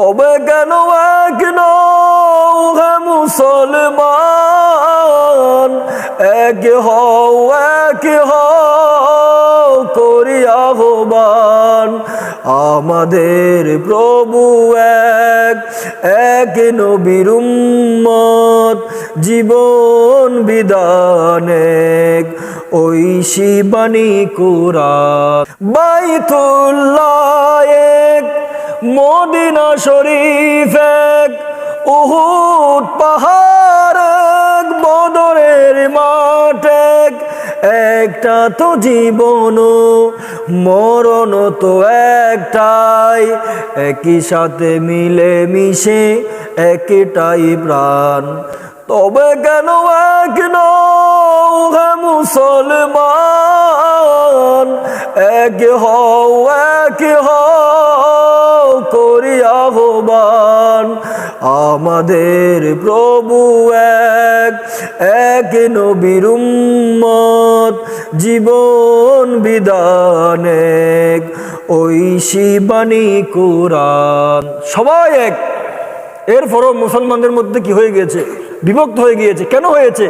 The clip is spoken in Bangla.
তবে কেন এক নও হে মুসলমান, এক হও করি আহ্বান। আমাদের প্রভু এক নবীর উম্মত, জীবন বিধান এক, ঐশী বাণী কুরআন। বাইতুল্লাহ এক, মদিনা শরীফ এক, উহুদ পাহাড় এক, বদরের মাঠ এক। একটা তো জীবন, মরণ তো একটাই, একই সাথে মিলে মিশে একটাই প্রাণ। তবে কেন এক নও হে মুসলমান, এক হও করি আহ্বান। আমাদের প্রভু এক নবীর উম্মত, জীবন বিধান এক, ঐশী বাণী কুরআন। সবাই এক, এরপরও মুসলমানদের মধ্যে কি হয়ে গিয়েছে? বিভক্ত হয়ে গিয়েছে। কেন হয়েছে?